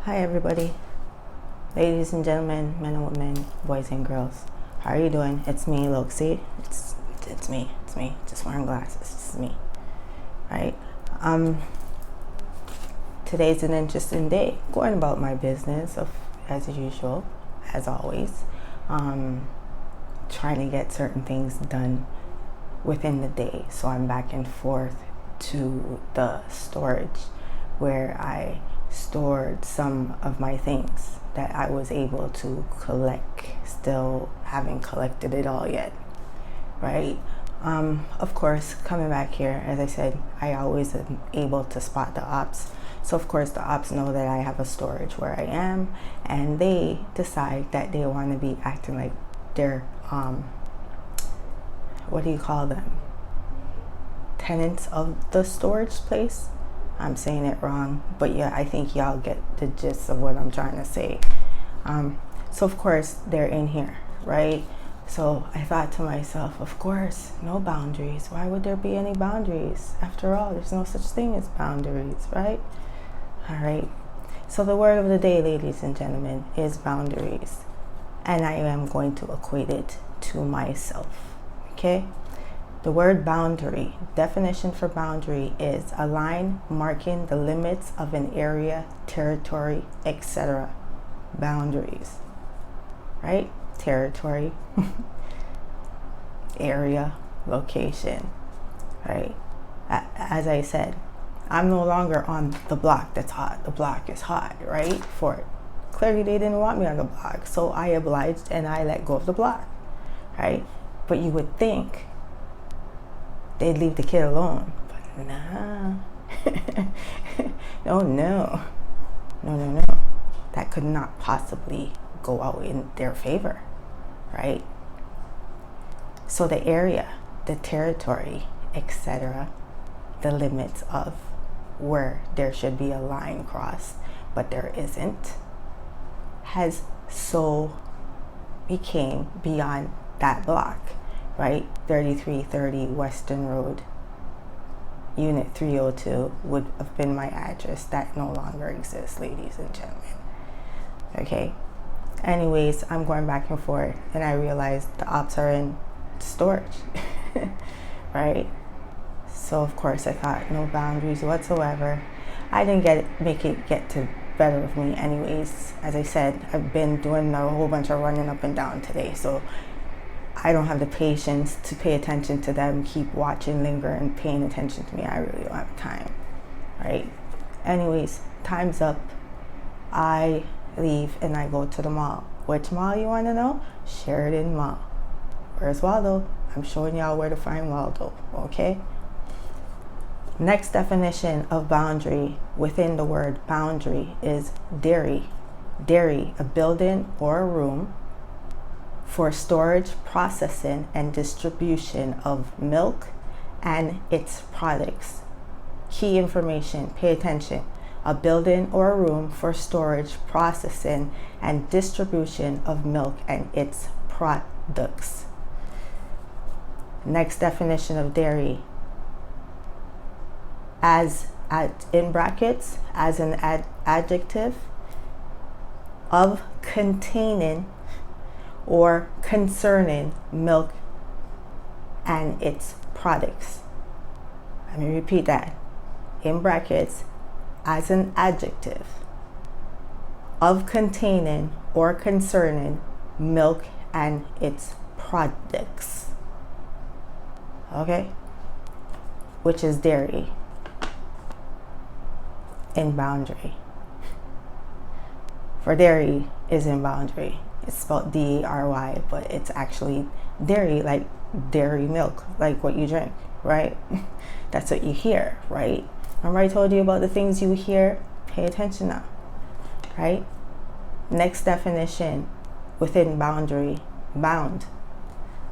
Hi everybody, ladies and gentlemen, men and women, boys and girls. How are you doing? It's me, look, see? It's me. Just wearing glasses. It's me. Right? Today's an interesting day. Going about my business as usual, as always. Trying to get certain things done within the day. So I'm back and forth to the storage where I stored some of my things that I was able to collect, still haven't collected it all yet, right? Of course, coming back here, as I said, I always am able to spot the ops. So of course the ops know that I have a storage where I am, and they decide that they want to be acting like they're, what do you call them? Tenants of the storage place. I'm saying it wrong, but yeah, I think y'all get the gist of what I'm trying to say. So of course they're in here, right? So I thought to myself, of course, no boundaries. Why would there be any boundaries? After all, there's no such thing as boundaries, right? All right. So the word of the day, ladies and gentlemen, is boundaries. And I am going to equate it to myself, okay? The word boundary, definition for boundary is a line marking the limits of an area, territory, etc. Boundaries, right? Territory, area, location, right? As I said, I'm no longer on the block that's hot. The block is hot, right? For it. Clearly they didn't want me on the block, so I obliged and I let go of the block, right? But you would think they'd leave the kid alone, but nah. No. That could not possibly go out in their favor, right? So the area, the territory, etc., the limits of where there should be a line crossed, but there isn't, has so became beyond that block. Right, 3330 Western Road, Unit 302 would have been my address. That no longer exists, ladies and gentlemen. Okay, anyways, I'm going back and forth, and I realized the ops are in storage, right? So of course I thought no boundaries whatsoever. I didn't make it get to better with me anyways. As I said, I've been doing a whole bunch of running up and down today, so I don't have the patience to pay attention to them, keep watching, linger, and paying attention to me. I really don't have time, right? Anyways, time's up. I leave and I go to the mall. Which mall you want to know? Sheridan Mall. Where's Waldo? I'm showing y'all where to find Waldo, okay? Next definition of boundary within the word boundary is dairy. Dairy, a building or a room for storage, processing, and distribution of milk and its products. Key information, pay attention. A building or a room for storage, processing, and distribution of milk and its products. Next definition of dairy, in brackets, as an adjective of containing or concerning milk and its products. Let me repeat that. In brackets, as an adjective of containing or concerning milk and its products. Okay? Which is dairy in boundary. For dairy is in boundary. It's spelled D-A-R-Y, but it's actually dairy, like dairy milk, like what you drink, right? That's what you hear, right? Remember I told you about the things you hear? Pay attention now, right? Next definition within boundary, bound.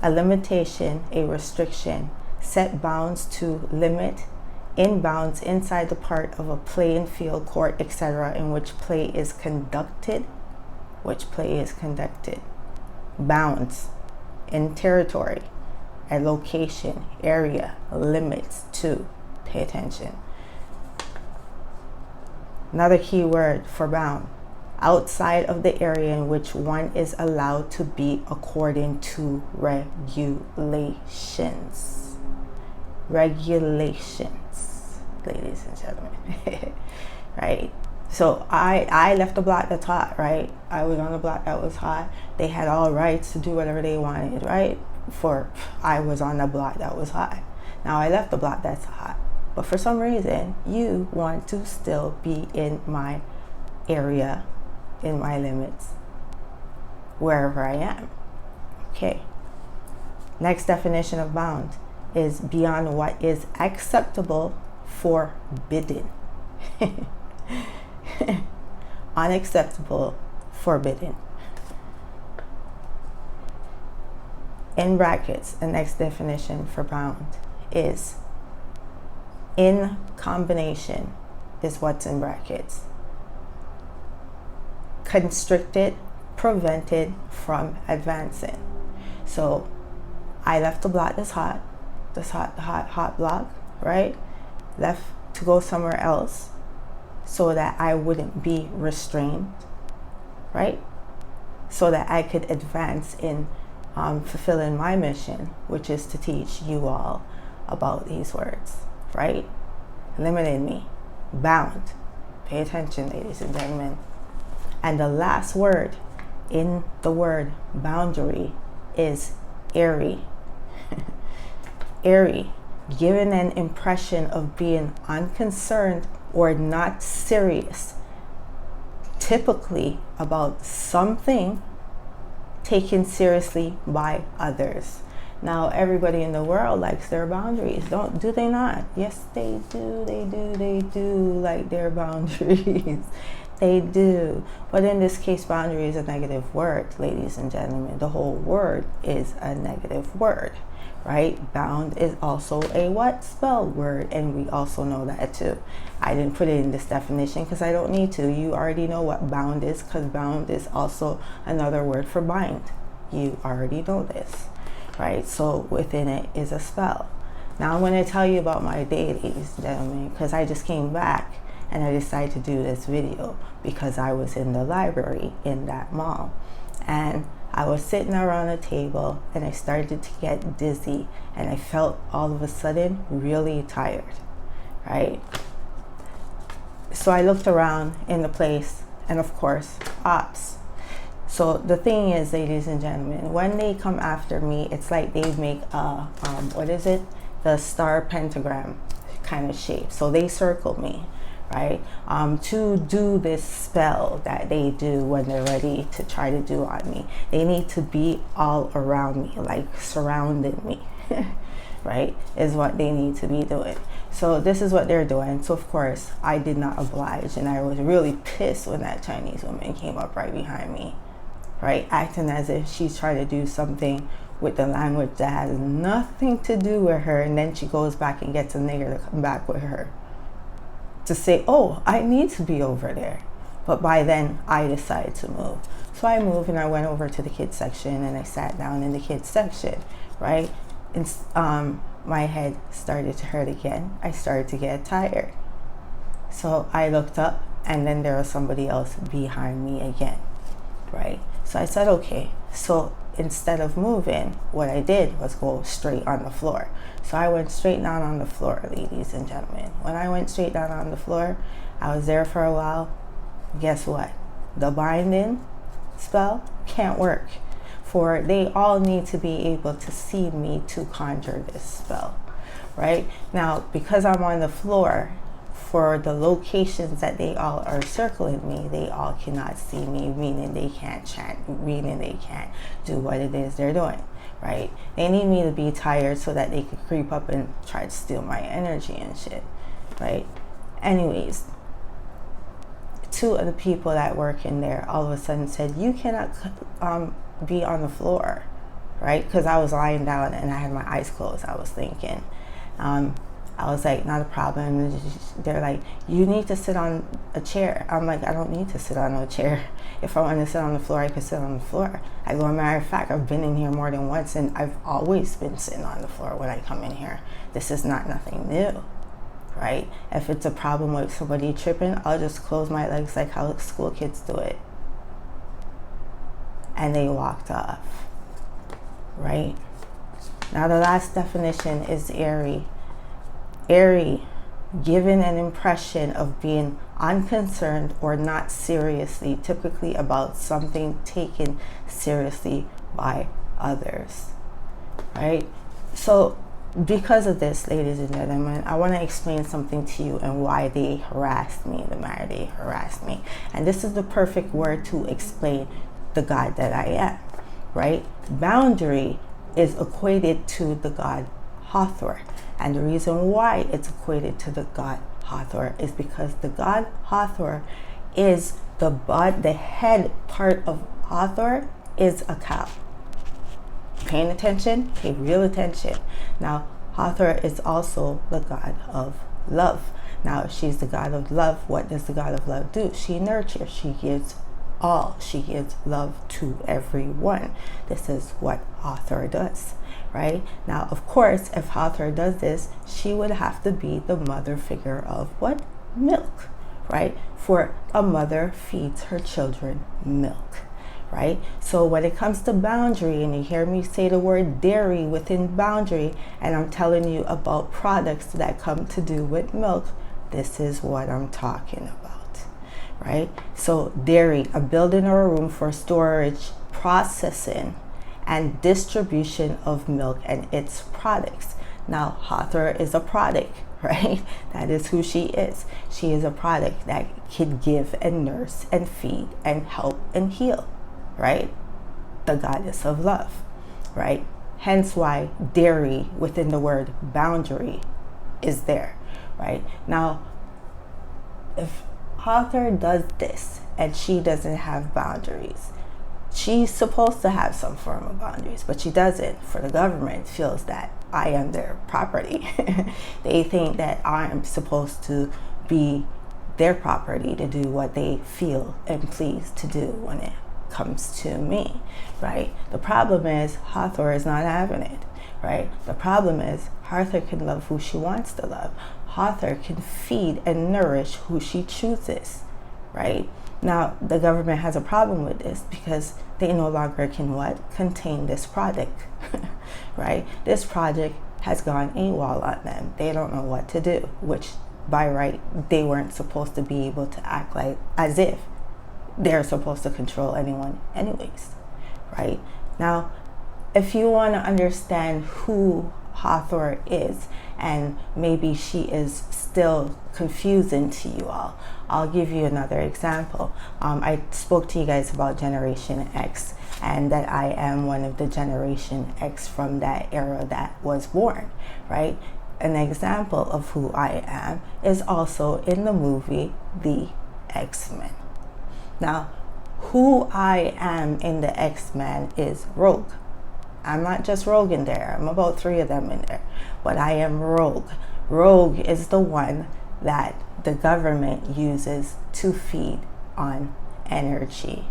A limitation, a restriction, set bounds to limit, in bounds inside the part of a playing field, court, etc., in which play is conducted. Bounds in territory, a location, area, limits to. Pay attention. Another key word for bound, outside of the area in which one is allowed to be according to regulations. Regulations, ladies and gentlemen. Right? So I left the block that's hot, right? I was on the block that was hot. They had all rights to do whatever they wanted, right? I was on the block that was hot. Now I left the block that's hot. But for some reason, you want to still be in my area, in my limits, wherever I am. Okay. Next definition of bound is beyond what is acceptable, forbidden. Unacceptable, forbidden. In brackets, the next definition for bound is in combination, is what's in brackets. Constricted, prevented from advancing. So I left the block that's hot, hot block, right? Left to go somewhere else so that I wouldn't be restrained, right? So that I could advance in fulfilling my mission, which is to teach you all about these words, right? Limited me, bound. Pay attention, ladies and gentlemen. And the last word in the word boundary is airy. Airy, given an impression of being unconcerned or not serious, typically about something taken seriously by others. Now, everybody in the world likes their boundaries, do they not? Yes, they do like their boundaries. They do. But in this case, boundary is a negative word, ladies and gentlemen. The whole word is a negative word, right? Bound is also a what? Spelled word, and we also know that too. I didn't put it in this definition because I don't need to. You already know what bound is, because bound is also another word for bind. You already know this, right? So within it is a spell. Now I'm going to tell you about my day, ladies and gentlemen, because I just came back and I decided to do this video because I was in the library in that mall, and I was sitting around a table and I started to get dizzy, and I felt all of a sudden really tired, right? So I looked around in the place, and of course, ops. So the thing is, ladies and gentlemen, when they come after me, it's like they make a, what is it? The star pentagram kind of shape. So they circle me, right? To do this spell that they do when they're ready to try to do on me. They need to be all around me, like surrounding me, right? Is what they need to be doing. So this is what they're doing. So of course, I did not oblige, and I was really pissed when that Chinese woman came up right behind me, right? Acting as if she's trying to do something with the language that has nothing to do with her, and then she goes back and gets a nigger to come back with her to say, oh, I need to be over there. But by then, I decided to move. So I moved and I went over to the kids section, and I sat down in the kids section, right? And my head started to hurt again. I started to get tired. So I looked up, and then there was somebody else behind me again, right? So I said, okay. So instead of moving, what I did was go straight on the floor. So I went straight down on the floor, ladies and gentlemen. When I went straight down on the floor, I was there for a while. Guess what? The binding spell can't work, for they all need to be able to see me to conjure this spell, right? Now, because I'm on the floor, for the locations that they all are circling me, they all cannot see me, meaning they can't chant, meaning they can't do what it is they're doing, right? They need me to be tired so that they could creep up and try to steal my energy and shit, right? Anyways, two of the people that work in there all of a sudden said, you cannot be on the floor, right? Because I was lying down and I had my eyes closed. I was thinking, I was like, not a problem. They're like, you need to sit on a chair. I'm like, I don't need to sit on a chair. If I want to sit on the floor, I could sit on the floor. I go, as a matter of fact, I've been in here more than once, and I've always been sitting on the floor when I come in here. This is not nothing new, right? If it's a problem with somebody tripping, I'll just close my legs like how school kids do it, and they walked off, right? Now the last definition is airy. Airy, given an impression of being unconcerned or not seriously, typically about something taken seriously by others, right? So because of this, ladies and gentlemen, I want to explain something to you and why they harassed me, the matter they harassed me. And this is the perfect word to explain the God that I am, right? Boundary is equated to the God Hathor. And the reason why it's equated to the God Hathor is because the God Hathor is the head part of Hathor is a cow. Paying attention? Pay real attention. Now, Hathor is also the God of love. Now, if she's the God of love, what does the God of love do? She nurtures. She gives all. She gives love to everyone. This is what Hathor does, right? Now, of course, if Hathor does this, she would have to be the mother figure of what? Milk, right? For a mother feeds her children milk, right? So when it comes to boundary, and you hear me say the word dairy within boundary, and I'm telling you about products that come to do with milk, this is what I'm talking about, right? So dairy, a building or a room for storage, processing, and distribution of milk and its products. Now, Hathor is a product, right? That is who she is. She is a product that can give and nurse and feed and help and heal, right? The goddess of love, right? Hence why dairy within the word boundary is there, right? Now, if Hathor does this and she doesn't have boundaries, she's supposed to have some form of boundaries, but she doesn't. For the government feels that I am their property. They think that I am supposed to be their property to do what they feel and please to do when it comes to me, right? The problem is Hathor is not having it, right? The problem is Hathor can love who she wants to love. Hathor can feed and nourish who she chooses, right? Now, the government has a problem with this because they no longer can what? Contain this product, right? This project has gone AWOL on them. They don't know what to do, which by right, they weren't supposed to be able to act like as if they're supposed to control anyone anyways, right? Now, if you want to understand who Hathor is, and maybe she is still confusing to you all, I'll give you another example. I spoke to you guys about Generation X, and that I am one of the Generation X from that era that was born, right? An example of who I am is also in the movie The X-Men. Now, who I am in the X-Men is Rogue. I'm not just Rogue in there. I'm about 3 of them in there. But I am Rogue. Rogue is the one that the government uses to feed on energy,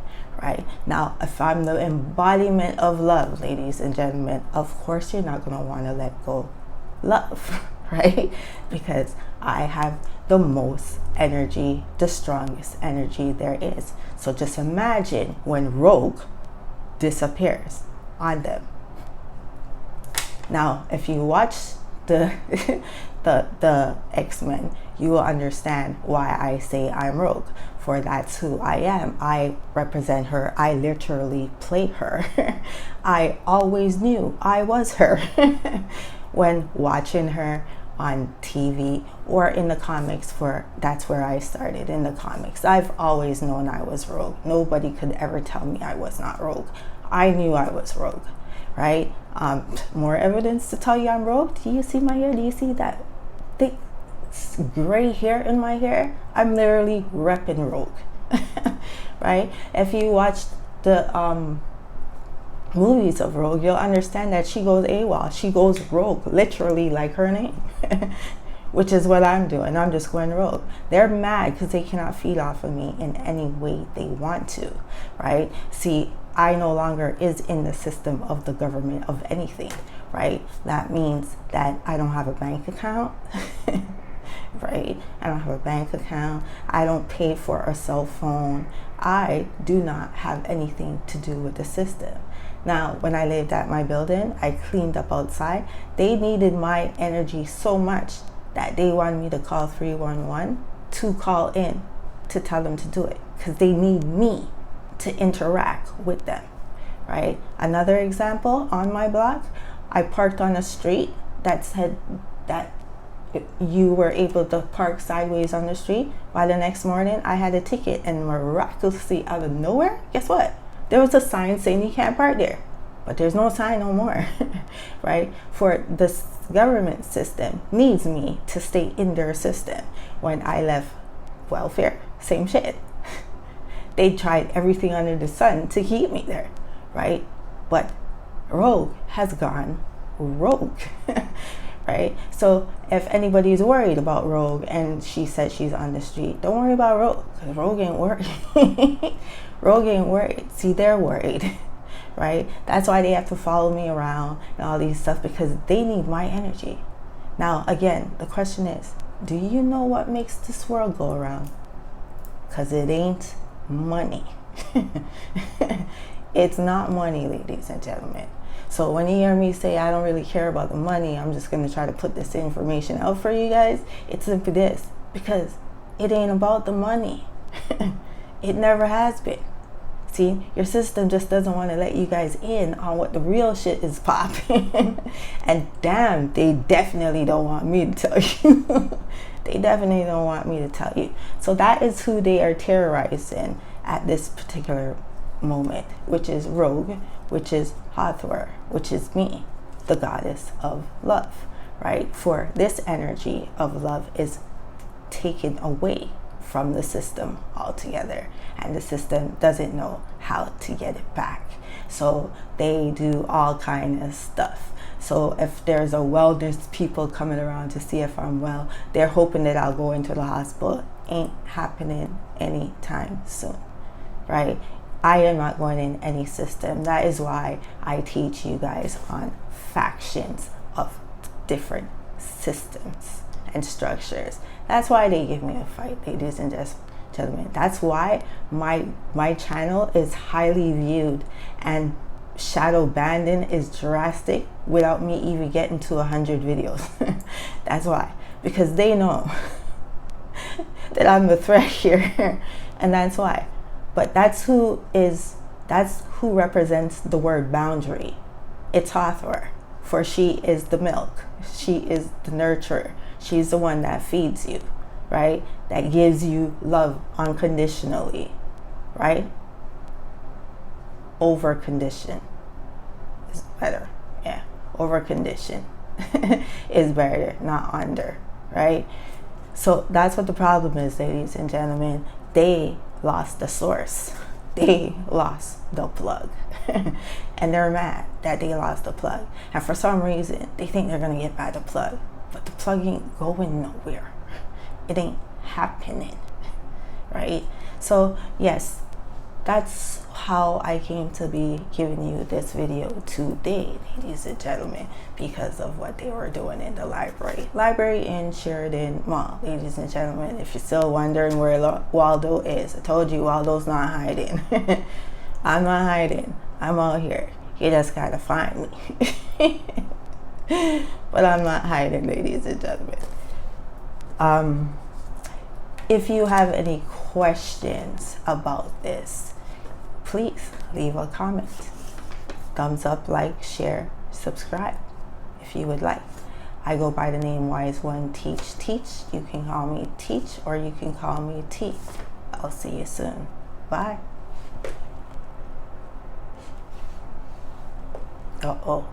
right? Now, if I'm the embodiment of love, ladies and gentlemen, of course you're not going to want to let go love, right? Because I have the most energy, the strongest energy there is. So just imagine when Rogue disappears on them. Now, if you watch the the X-Men, you will understand why I say I'm Rogue, for that's who I am. I represent her. I literally play her. I always knew I was her when watching her on TV or in the comics, for that's where I started, in the comics. I've always known I was Rogue. Nobody could ever tell me I was not Rogue. I knew I was Rogue, right? More evidence to tell you I'm Rogue. Do you see my hair? Do you see that thick gray hair in my hair? I'm literally repping Rogue, right? If you watch the movies of Rogue, you'll understand that she goes AWOL. She goes rogue, literally like her name, which is what I'm doing. I'm just going rogue. They're mad because they cannot feed off of me in any way they want to, right? See, I no longer is in the system of the government of anything, right? That means that I don't have a bank account, right? I don't have a bank account. I don't pay for a cell phone. I do not have anything to do with the system. Now, when I lived at my building, I cleaned up outside. They needed my energy so much that they wanted me to call 311 to call in to tell them to do it, because they need me to interact with them, right? Another example, on my block, I parked on a street that said that you were able to park sideways on the street. By the next morning, I had a ticket, and miraculously out of nowhere, guess what? There was a sign saying you can't park there, but there's no sign no more, right? For this government system needs me to stay in their system. When I left welfare, same shit. They tried everything under the sun to keep me there, right? But rogue has gone rogue, right? So if anybody's worried about rogue and she said she's on the street, don't worry about rogue, because rogue ain't worried. Rogue ain't worried. See, they're worried, right? That's why they have to follow me around and all these stuff, because they need my energy. Now, again, the question is, do you know what makes this world go around? Because it ain't money. It's not money, ladies and gentlemen. So when you hear me say I don't really care about the money, I'm just going to try to put this information out for you guys. It's simply this, because it ain't about the money. It never has been. See, your system just doesn't want to let you guys in on what the real shit is popping. And damn, they definitely don't want me to tell you. They definitely don't want me to tell you. So that is who they are terrorizing at this particular moment, which is Rogue, which is Hathor, which is me, the goddess of love, right? For this energy of love is taken away from the system altogether, and the system doesn't know how to get it back. So they do all kind of stuff. So if there's a wellness people coming around to see if I'm well, they're hoping that I'll go into the hospital. Ain't happening anytime soon, right? I am not going in any system. That is why I teach you guys on factions of different systems and structures. That's why they give me a fight, ladies and gentlemen. That's why my channel is highly viewed, and shadow banning is drastic without me even getting to 100 videos. That's why, because they know that I'm the threat here. And that's why. But that's who represents the word boundary. It's Hathor, for she is the milk. She is the nurturer. She's the one that feeds you, right? That gives you love unconditionally, right? Over condition is better. Yeah, over condition is better, not under, right? So that's what the problem is, ladies and gentlemen. They lost the source. They lost the plug. And they're mad that they lost the plug. And for some reason, they think they're going to get back the plug. But the plug ain't going nowhere. It ain't happening, right? So yes, that's how I came to be giving you this video today, ladies and gentlemen, because of what they were doing in the library in Sheridan Mall. Ladies and gentlemen, if you're still wondering where Waldo is, I told you Waldo's not hiding. I'm not hiding. I'm out here. You just gotta find me. But I'm not hiding, ladies and gentlemen. If you have any questions about this, please leave a comment. Thumbs up, like, share, subscribe if you would like. I go by the name WiseOneTeach Teach. You can call me Teach, or you can call me T. I'll see you soon. Bye. Uh-oh.